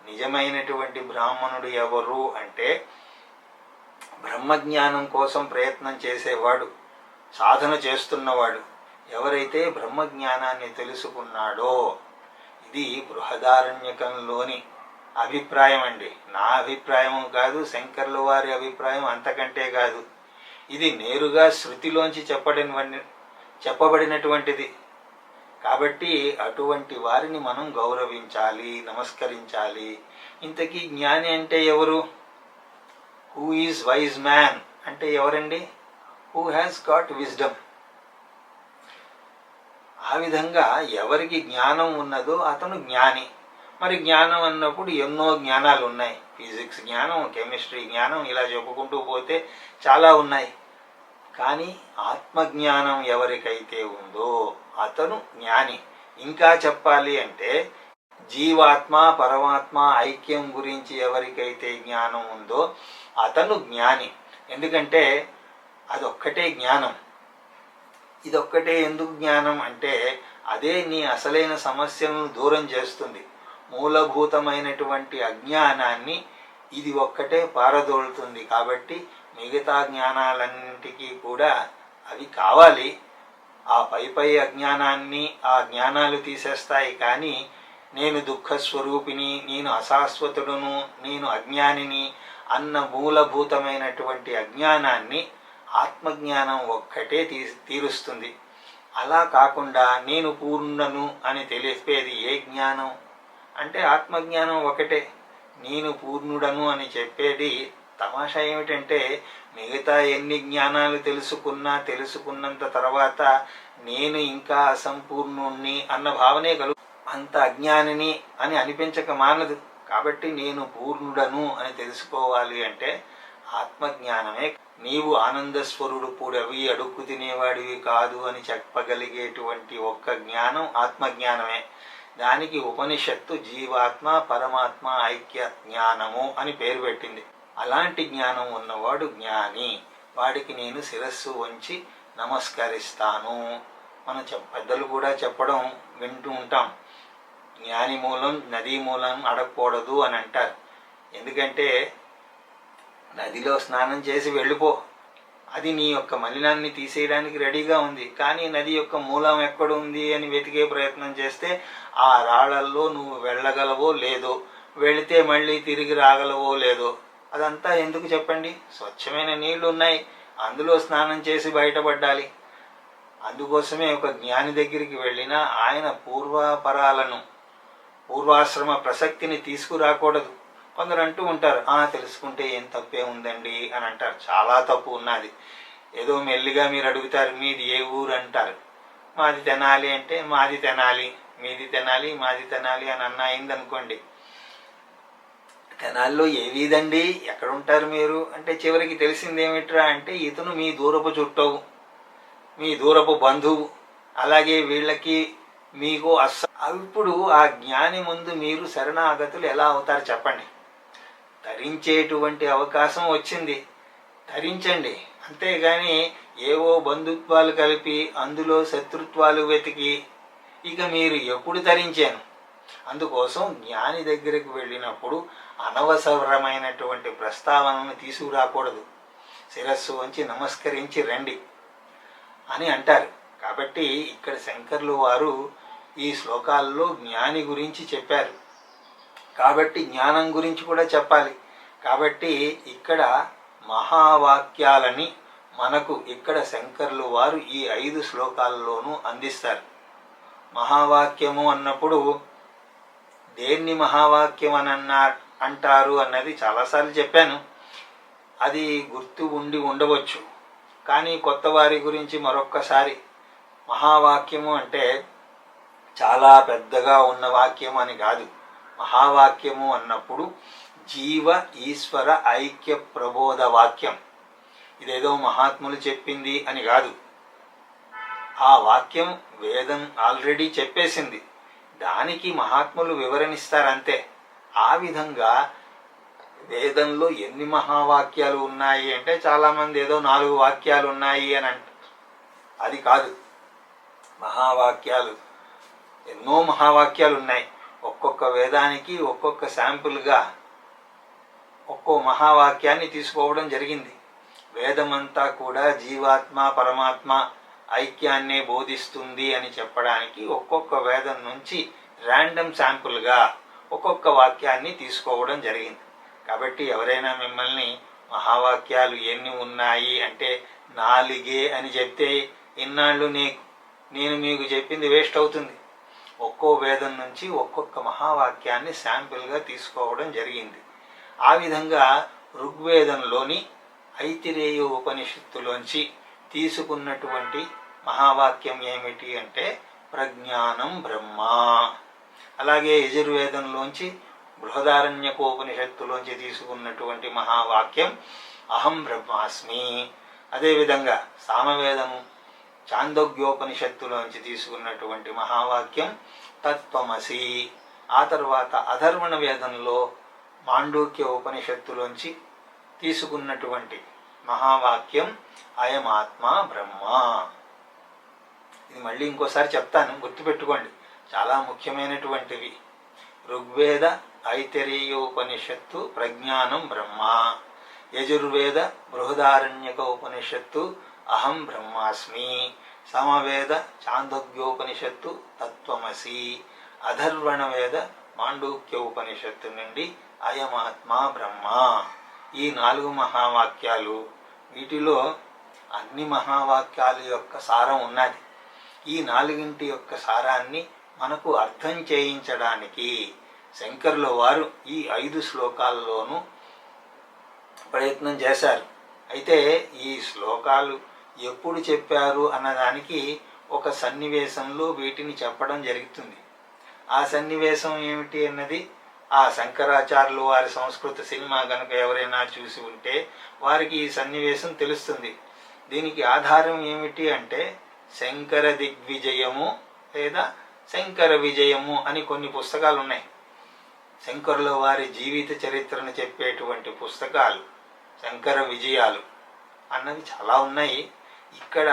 A: నిజమైనటువంటి బ్రాహ్మణుడు ఎవరు అంటే బ్రహ్మజ్ఞానం కోసం ప్రయత్నం చేసేవాడు, సాధన చేస్తున్నవాడు. ఎవరైతే బ్రహ్మజ్ఞానాన్ని తెలుసుకున్నాడో, ఇది బృహదారణ్యకంలోని అభిప్రాయం అండి, నా అభిప్రాయం కాదు, శంకర్ల వారి అభిప్రాయం అంతకంటే కాదు. ఇది నేరుగా శృతిలోంచి చెప్పబడినటువంటిది. కాబట్టి అటువంటి వారిని మనం గౌరవించాలి, నమస్కరించాలి. ఇంతకీ జ్ఞాని అంటే ఎవరు? హూ ఈజ్ వైజ్ మ్యాన్ అంటే ఎవరండి? Who has got wisdom. ఆ విధంగా ఎవరికి జ్ఞానం ఉన్నదో అతను జ్ఞాని. మరి జ్ఞానం అన్నప్పుడు ఎన్నో జ్ఞానాలు ఉన్నాయి. ఫిజిక్స్ జ్ఞానం, కెమిస్ట్రీ జ్ఞానం, ఇలా చెప్పుకుంటూ పోతే చాలా ఉన్నాయి. కానీ ఆత్మజ్ఞానం ఎవరికైతే ఉందో అతను జ్ఞాని. ఇంకా చెప్పాలి అంటే జీవాత్మ పరమాత్మ ఐక్యం గురించి ఎవరికైతే జ్ఞానం ఉందో అతను జ్ఞాని. ఎందుకంటే అదొక్కటే జ్ఞానం. ఇదొక్కటే ఎందుకు జ్ఞానం అంటే అదే నీ అసలైన సమస్యలను దూరం చేస్తుంది. మూలభూతమైనటువంటి అజ్ఞానాన్ని ఇది ఒక్కటే పారదోలుతుంది. కాబట్టి మిగతా జ్ఞానాలన్నింటికీ కూడా అవి కావాలి. ఆ పై అజ్ఞానాన్ని ఆ జ్ఞానాలు తీసేస్తాయి. కానీ నేను దుఃఖస్వరూపిని, నేను అశాశ్వతుడును, నేను అజ్ఞానిని అన్న మూలభూతమైనటువంటి అజ్ఞానాన్ని ఆత్మజ్ఞానం ఒక్కటే తీరుస్తుంది. అలా కాకుండా నేను పూర్ణను అని తెలిపేది ఏ జ్ఞానం అంటే ఆత్మజ్ఞానం ఒకటే. నేను పూర్ణుడను అని చెప్పేది తమాషా ఏమిటంటే మిగతా ఎన్ని జ్ఞానాలు తెలుసుకున్నంత తర్వాత నేను ఇంకా అసంపూర్ణుణ్ణి అన్న భావనే అంత అజ్ఞానిని అని అనిపించక మానదు. కాబట్టి నేను పూర్ణుడను అని తెలుసుకోవాలి అంటే ఆత్మజ్ఞానమే. నీవు ఆనందస్వరుడు పూడవి అడుక్కు తినేవాడివి కాదు అని చెప్పగలిగేటువంటి ఒక్క జ్ఞానం ఆత్మజ్ఞానమే. దానికి ఉపనిషత్తు జీవాత్మ పరమాత్మ ఐక్య జ్ఞానము అని పేరు పెట్టింది. అలాంటి జ్ఞానం ఉన్నవాడు జ్ఞాని. వాడికి నేను శిరస్సు వంచి నమస్కరిస్తాను. మన పెద్దలు కూడా చెప్పడం వింటూ ఉంటాం. జ్ఞాని మూలం నదీ మూలం అడగకూడదు అని అంటారు. ఎందుకంటే నదిలో స్నానం చేసి వెళ్ళిపో, అది నీ యొక్క మలినాన్ని తీసేయడానికి రెడీగా ఉంది. కానీ నది యొక్క మూలం ఎక్కడ ఉంది అని వెతికే ప్రయత్నం చేస్తే ఆ రాళ్లల్లో నువ్వు వెళ్ళగలవో లేదో, వెళితే మళ్ళీ తిరిగి రాగలవో లేదో. అదంతా ఎందుకు చెప్పండి? స్వచ్ఛమైన నీళ్లు ఉన్నాయి, అందులో స్నానం చేసి బయటపడాలి. అందుకోసమే ఒక జ్ఞాని దగ్గరికి వెళ్ళినా ఆయన పూర్వాశ్రమ ప్రసక్తిని తీసుకురాకూడదు. కొందరు అంటూ ఉంటారు, తెలుసుకుంటే ఏం తప్పే ఉందండి అని అంటారు. చాలా తప్పు ఉన్నది. ఏదో మెల్లిగా మీరు అడుగుతారు, మీది ఏ ఊరు అంటారు. మాది తెనాలి అంటే మాది తెనాలి, మీది తెనాలి, మాది తెనాలి అని అయిందనుకోండి. తెనాల్లో ఏ వీధండి, ఎక్కడుంటారు మీరు అంటే చివరికి తెలిసిందేమిట్రా అంటే ఇతను మీ దూరపు చుట్టవు, మీ దూరపు బంధువు. అలాగే వీళ్ళకి మీకు ఇప్పుడు ఆ జ్ఞాని ముందు మీరు శరణాగతులు ఎలా అవుతారు చెప్పండి? తరించేటువంటి అవకాశం వచ్చింది, తరించండి. అంతేగాని ఏవో బంధుత్వాలు కలిపి అందులో శత్రుత్వాలు వెతికి ఇక మీరు ఎప్పుడు తరించాను. అందుకోసం జ్ఞాని దగ్గరికి వెళ్ళినప్పుడు అనవసరమైనటువంటి ప్రస్తావనను తీసుకురాకూడదు. శిరస్సు వంచి నమస్కరించి రండి అని అంటారు. కాబట్టి ఇక్కడ శంకర్లు వారు ఈ శ్లోకాల్లో జ్ఞాని గురించి చెప్పారు. కాబట్టి జ్ఞానం గురించి కూడా చెప్పాలి. కాబట్టి ఇక్కడ మహావాక్యాలని మనకు ఇక్కడ శంకర్లు వారు ఈ 5 శ్లోకాల్లోనూ అందిస్తారు. మహావాక్యము అన్నప్పుడు దేన్ని మహావాక్యం అని అంటారు అన్నది చాలాసార్లు చెప్పాను. అది గుర్తు ఉండవచ్చు. కానీ కొత్త వారి గురించి మరొక్కసారి, మహావాక్యము అంటే చాలా పెద్దగా ఉన్న వాక్యం అని కాదు. మహావాక్యము అన్నప్పుడు జీవ ఈశ్వర ఐక్య ప్రబోధ వాక్యం. ఇదేదో మహాత్ములు చెప్పింది అని కాదు. ఆ వాక్యం వేదం ఆల్రెడీ చెప్పేసింది, దానికి మహాత్ములు వివరణిస్తారంతే. ఆ విధంగా వేదంలో ఎన్ని మహావాక్యాలు ఉన్నాయి అంటే చాలామంది ఏదో 4 వాక్యాలు ఉన్నాయి అని అంటారు. అది కాదు. మహావాక్యాలు ఎన్నో మహావాక్యాలు ఉన్నాయి. ఒక్కొక్క వేదానికి ఒక్కొక్క శాంపుల్గా ఒక్కో మహావాక్యాన్ని తీసుకోవడం జరిగింది. వేదమంతా కూడా జీవాత్మ పరమాత్మ ఐక్యాన్నే బోధిస్తుంది అని చెప్పడానికి ఒక్కొక్క వేదం నుంచి ర్యాండమ్ శాంపుల్గా ఒక్కొక్క వాక్యాన్ని తీసుకోవడం జరిగింది. కాబట్టి ఎవరైనా మిమ్మల్ని మహావాక్యాలు ఎన్ని ఉన్నాయి అంటే 4 అని చెప్తే ఇన్నాళ్ళు నేను మీకు చెప్పింది వేస్ట్ అవుతుంది. ఒక్కో వేదం నుంచి ఒక్కొక్క మహావాక్యాన్ని శాంపుల్గా తీసుకోవడం జరిగింది. ఆ విధంగా ఋగ్వేదంలోని ఐతిరేయ ఉపనిషత్తులోంచి తీసుకున్నటువంటి మహావాక్యం ఏమిటి అంటే ప్రజ్ఞానం బ్రహ్మ. అలాగే యజుర్వేదంలోంచి బృహదారణ్యకోపనిషత్తులోంచి తీసుకున్నటువంటి మహావాక్యం అహం బ్రహ్మాస్మి. అదేవిధంగా సామవేదము చాందోగ్యోపనిషత్తులోంచి తీసుకున్నటువంటి మహావాక్యం తత్వమసి. ఆ తర్వాత అధర్వణ వేదంలో మాండూక్య ఉపనిషత్తులోంచి తీసుకున్నటువంటి మహావాక్యం అయమాత్మ బ్రహ్మ. ఇది మళ్ళీ ఇంకోసారి చెప్తాను, గుర్తుపెట్టుకోండి, చాలా ముఖ్యమైనటువంటివి. ఋగ్వేద ఐతరేయోపనిషత్తు ప్రజ్ఞానం బ్రహ్మ, యజుర్వేద బృహదారణ్యక ఉపనిషత్తు అహం బ్రహ్మాస్మి, సమవేద చాందోగ్యోపనిషత్తు తత్వమసి, అధర్వణ వేద మాండూక్య ఉపనిషత్తు నుండి అయమాత్మ బ్రహ్మ. ఈ 4 మహావాక్యాలు, వీటిలో అన్ని మహావాక్యాల యొక్క సారం ఉన్నది. ఈ 4 యొక్క సారాన్ని మనకు అర్థం చేయించడానికి శంకరుల వారు ఈ 5 శ్లోకాల్లోనూ ప్రయత్నం చేశారు. అయితే ఈ శ్లోకాలు ఎప్పుడు చెప్పారు అన్నదానికి ఒక సన్నివేశంలో వీటిని చెప్పడం జరుగుతుంది. ఆ సన్నివేశం ఏమిటి అన్నది ఆ శంకరాచార్యులు వారి సంస్కృత సినిమా కనుక ఎవరైనా చూసి ఉంటే వారికి ఈ సన్నివేశం తెలుస్తుంది. దీనికి ఆధారం ఏమిటి అంటే శంకర దిగ్విజయము లేదా శంకర విజయము అని కొన్ని పుస్తకాలు ఉన్నాయి. శంకరుల వారి జీవిత చరిత్రను చెప్పేటువంటి పుస్తకాలు శంకర విజయాలు అన్నవి చాలా ఉన్నాయి. ఇక్కడ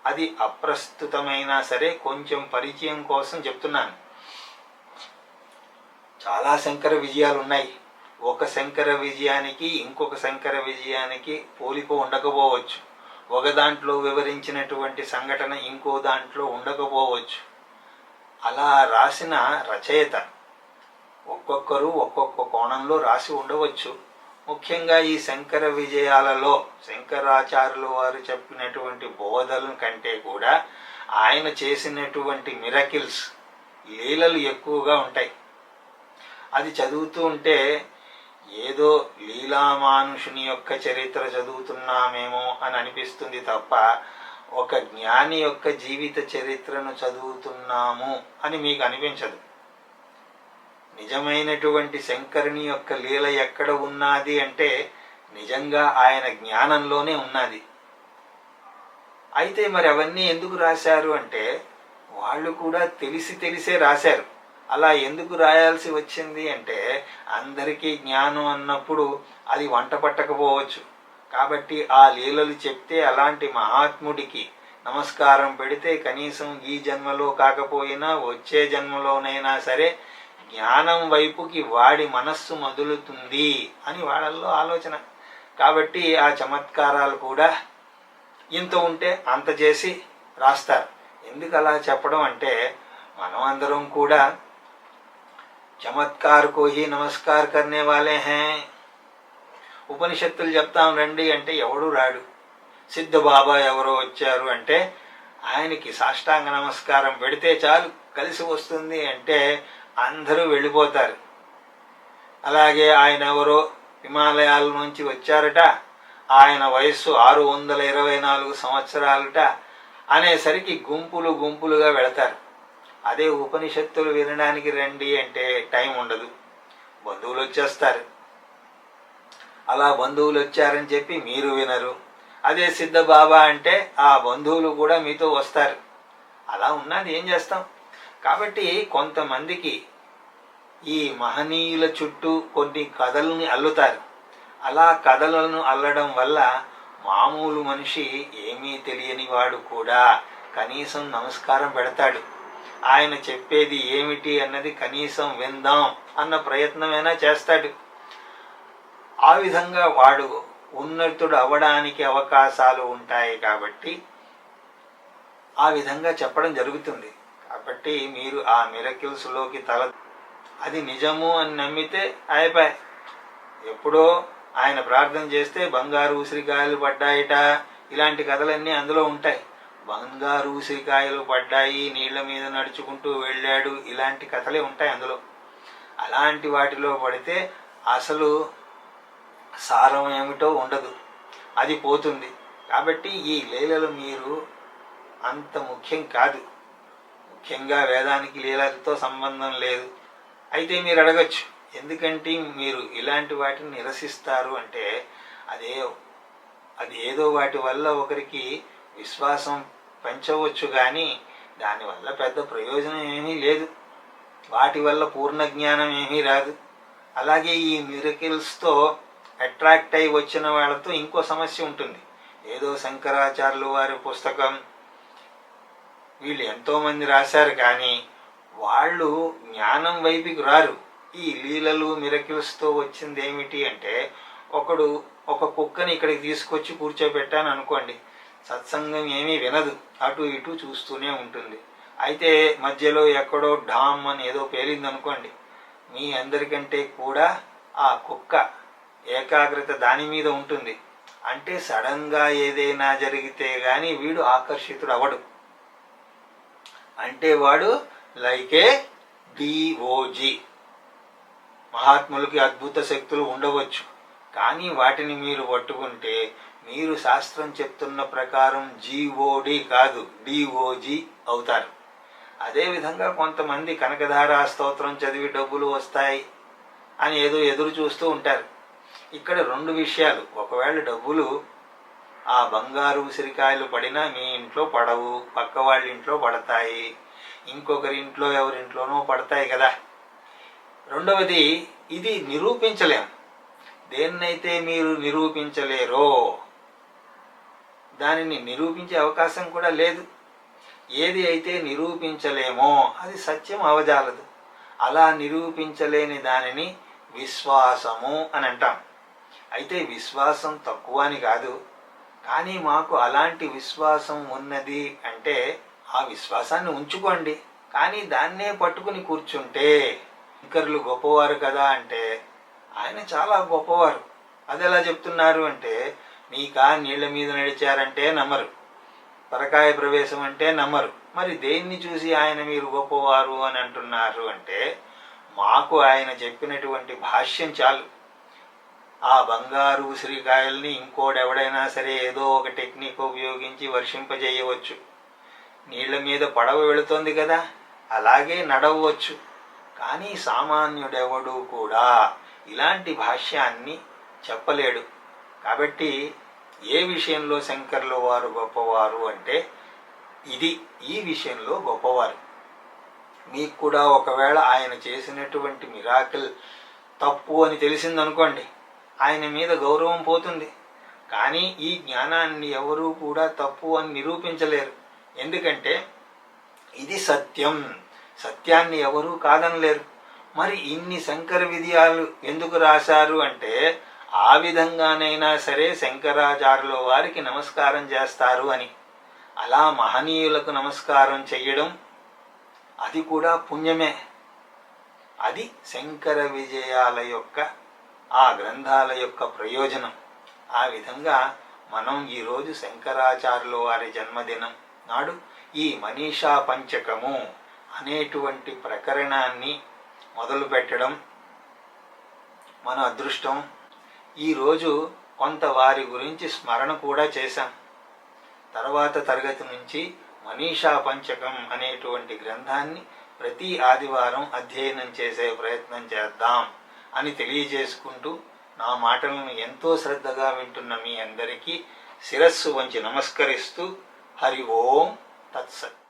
A: అది అప్రస్తుతమైనా సరే కొంచెం పరిచయం కోసం చెప్తున్నాను. చాలా శంకర విజయాలు ఉన్నాయి. ఒక శంకర విజయానికి ఇంకొక శంకర విజయానికి పోలిక ఉండకపోవచ్చు. ఒక దాంట్లో వివరించినటువంటి సంఘటన ఇంకో దాంట్లో ఉండకపోవచ్చు. అలా రాసిన రచయిత ఒక్కొక్కరు ఒక్కొక్క కోణంలో రాసి ఉండవచ్చు. ముఖ్యంగా ఈ శంకర విజయాలలో శంకరాచార్యుల వారు చెప్పినటువంటి బోధల కంటే కూడా ఆయన చేసినటువంటి మిరకిల్స్, లీలలు ఎక్కువగా ఉంటాయి. అది చదువుతూ ఉంటే ఏదో లీలామానుషుని యొక్క చరిత్ర చదువుతున్నామేమో అని అనిపిస్తుంది తప్ప ఒక జ్ఞాని యొక్క జీవిత చరిత్రను చదువుతున్నాము అని మీకు అనిపించదు. నిజమైనటువంటి శంకరుని యొక్క లీల ఎక్కడ ఉన్నది అంటే నిజంగా ఆయన జ్ఞానంలోనే ఉన్నది. అయితే మరి అవన్నీ ఎందుకు రాశారు అంటే వాళ్ళు కూడా తెలిసే రాశారు. అలా ఎందుకు రాయాల్సి వచ్చింది అంటే అందరికీ జ్ఞానం అన్నప్పుడు అది వంట పట్టకపోవచ్చు. కాబట్టి ఆ లీలలు చెప్తే అలాంటి మహాత్ముడికి నమస్కారం పెడితే కనీసం ఈ జన్మలో కాకపోయినా వచ్చే జన్మలోనైనా సరే జ్ఞానం వైపుకి వాడి మనస్సు మదులుతుంది అని వాళ్ళల్లో ఆలోచన. కాబట్టి ఆ చమత్కారాలు కూడా ఇంత ఉంటే అంత చేసి రాస్తారు. ఎందుకు అలా చెప్పడం అంటే, మనం అందరం కూడా చమత్కార్ కో హీ నమస్కార్ కర్నే వాలే హే. ఉపనిషత్తులు చెప్తాం రండి అంటే ఎవడు రాడు. సిద్ధ బాబా ఎవరో వచ్చారు అంటే ఆయనకి సాష్టాంగ నమస్కారం పెడితే చాలు కలిసి వస్తుంది అంటే అందరూ వెళ్ళిపోతారు. అలాగే ఆయన ఎవరో హిమాలయాల నుంచి వచ్చారట, ఆయన వయస్సు 624 సంవత్సరాలుట అనేసరికి గుంపులు గుంపులుగా వెళతారు. అదే ఉపనిషత్తులు వినడానికి రండి అంటే టైం ఉండదు, బంధువులు వచ్చేస్తారు. అలా బంధువులు వచ్చారని చెప్పి మీరు వినరు. అదే సిద్ధ బాబా అంటే ఆ బంధువులు కూడా మీతో వస్తారు. అలా ఉన్నది ఏం చేస్తాం. కాబట్టి కొంతమందికి ఈ మహనీయుల చుట్టూ కొన్ని కథల్ని అల్లుతారు. అలా కథలను అల్లడం వల్ల మామూలు మనిషి ఏమీ తెలియని వాడు కూడా కనీసం నమస్కారం పెడతాడు. ఆయన చెప్పేది ఏమిటి అన్నది కనీసం విందాం అన్న ప్రయత్నమైనా చేస్తాడు. ఆ విధంగా వాడు ఉన్నతుడు అవ్వడానికి అవకాశాలు ఉంటాయి. కాబట్టి ఆ విధంగా చెప్పడం జరుగుతుంది. కాబట్టి మీరు ఆ మిరకిల్స్లోకి అది నిజము అని నమ్మితే అయిపోయి. ఎప్పుడో ఆయన ప్రార్థన చేస్తే బంగారు ఉసిరికాయలు పడ్డాయిట, ఇలాంటి కథలన్నీ అందులో ఉంటాయి. బంగారు ఉసిరికాయలు పడ్డాయి, నీళ్ల మీద నడుచుకుంటూ వెళ్ళాడు, ఇలాంటి కథలే ఉంటాయి అందులో. అలాంటి వాటిలో పడితే అసలు సారం ఏమిటో ఉండదు, అది పోతుంది. కాబట్టి ఈ లీలలు మీరు అంత ముఖ్యం కాదు. ముఖ్యంగా వేదానికి లీలలతో సంబంధం లేదు. అయితే మీరు అడగచ్చు, ఎందుకంటే మీరు ఇలాంటి వాటిని నిరసిస్తారు అంటే అది ఏదో వాటి వల్ల ఒకరికి విశ్వాసం పెంచవచ్చు, కానీ దానివల్ల పెద్ద ప్రయోజనం ఏమీ లేదు. వాటి వల్ల పూర్ణ జ్ఞానం ఏమీ రాదు. అలాగే ఈ మిరకిల్స్తో అట్రాక్ట్ అయి వచ్చిన వాళ్ళతో ఇంకో సమస్య ఉంటుంది. ఏదో శంకరాచార్యులు వారి పుస్తకం వీళ్ళు ఎంతోమంది రాశారు, కానీ వాళ్ళు జ్ఞానం వైపుకి రారు. ఈ లీలలు మిరకిల్స్తో వచ్చింది ఏమిటి అంటే, ఒక కుక్కని ఇక్కడికి తీసుకొచ్చి కూర్చోబెట్టాను అనుకోండి, సత్సంగం ఏమీ వినదు, అటు ఇటు చూస్తూనే ఉంటుంది. అయితే మధ్యలో ఎక్కడో డామ్ అని ఏదో పేలింది అనుకోండి, మీ అందరికంటే కూడా ఆ కుక్క ఏకాగ్రత దాని మీద ఉంటుంది. అంటే సడన్గా ఏదైనా జరిగితే గాని వీడు ఆకర్షితుడు అవడు. అంటే వాడు లైకే డిఓజీ. మహాత్ములకి అద్భుత శక్తులు ఉండవచ్చు, కానీ వాటిని మీరు పట్టుకుంటే మీరు శాస్త్రం చెప్తున్న ప్రకారం జీఓడి కాదు డిఓజీ అవుతారు. అదేవిధంగా కొంతమంది కనకధారా స్తోత్రం చదివి డబ్బులు వస్తాయి అని ఏదో ఎదురు చూస్తూ ఉంటారు. ఇక్కడ రెండు విషయాలు. ఒకవేళ డబ్బులు ఆ బంగారు ఉసిరికాయలు పడినా మీ ఇంట్లో పడవు, పక్క వాళ్ళ ఇంట్లో పడతాయి, ఇంకొకరి ఇంట్లో ఎవరింట్లోనో పడతాయి కదా. రెండవది, ఇది నిరూపించలేం. దేన్నైతే మీరు నిరూపించలేరో దానిని నిరూపించే అవకాశం కూడా లేదు. ఏది అయితే నిరూపించలేమో అది సత్యం అవజాలదు. అలా నిరూపించలేని దానిని విశ్వాసము అని అంటాం. అయితే విశ్వాసం తక్కువ అని కాదు, కానీ మాకు అలాంటి విశ్వాసం ఉన్నది అంటే ఆ విశ్వాసాన్ని ఉంచుకోండి. కానీ దాన్నే పట్టుకుని కూర్చుంటే శంకరులు గొప్పవారు కదా అంటే ఆయన చాలా గొప్పవారు. అది ఎలా చెప్తున్నారు అంటే, మీకా నీళ్ల మీద నడిచారంటే నమ్మరు, పరకాయ ప్రవేశం అంటే నమ్మరు. మరి దేన్ని చూసి ఆయన మీరు గొప్పవారు అని అంటున్నారు అంటే, మాకు ఆయన చెప్పినటువంటి భాష్యం చాలు. ఆ బంగారు ఉసిరికాయల్ని ఇంకోడెవడైనా సరే ఏదో ఒక టెక్నిక్ ఉపయోగించి వర్షింపజేయవచ్చు. నీళ్ల మీద పడవ వెళుతోంది కదా, అలాగే నడవచ్చు. కానీ సామాన్యుడెవడు కూడా ఇలాంటి భాష్యాన్ని చెప్పలేడు. కాబట్టి ఏ విషయంలో శంకర్ల వారు గొప్పవారు అంటే ఈ విషయంలో గొప్పవారు. మీకు కూడా ఒకవేళ ఆయన చేసినటువంటి మిరాకిల్ తప్పు అని తెలిసిందనుకోండి, ఆయన మీద గౌరవం పోతుంది. కానీ ఈ జ్ఞానాన్ని ఎవరూ కూడా తప్పు అని నిరూపించలేరు. ఎందుకంటే ఇది సత్యం, సత్యాన్ని ఎవరూ కాదనలేరు. మరి ఇన్ని శంకర విద్యాలు ఎందుకు రాశారు అంటే ఆ విధంగానైనా సరే శంకరాచార్యుల వారికి నమస్కారం చేస్తారు అని. అలా మహనీయులకు నమస్కారం చెయ్యడం అది కూడా పుణ్యమే. అది శంకర విజయాల యొక్క ఆ గ్రంథాల యొక్క ప్రయోజనం. ఆ విధంగా మనం ఈరోజు శంకరాచార్యుల వారి జన్మదినం నాడు ఈ మనీషా పంచకము అనేటువంటి ప్రకరణాన్ని మొదలు పెట్టడం మన అదృష్టం. ఈరోజు కొంత వారి గురించి స్మరణ కూడా చేశాం. తర్వాత తరగతి నుంచి మనీషా పంచకం అనేటువంటి గ్రంథాన్ని ప్రతి ఆదివారం అధ్యయనం చేసే ప్రయత్నం చేద్దాం అని తెలియజేసుకుంటూ, నా మాటలను ఎంతో శ్రద్ధగా వింటున్న మీ అందరికీ శిరస్సు వంచి నమస్కరిస్తూ, హరి ఓం తత్సత్.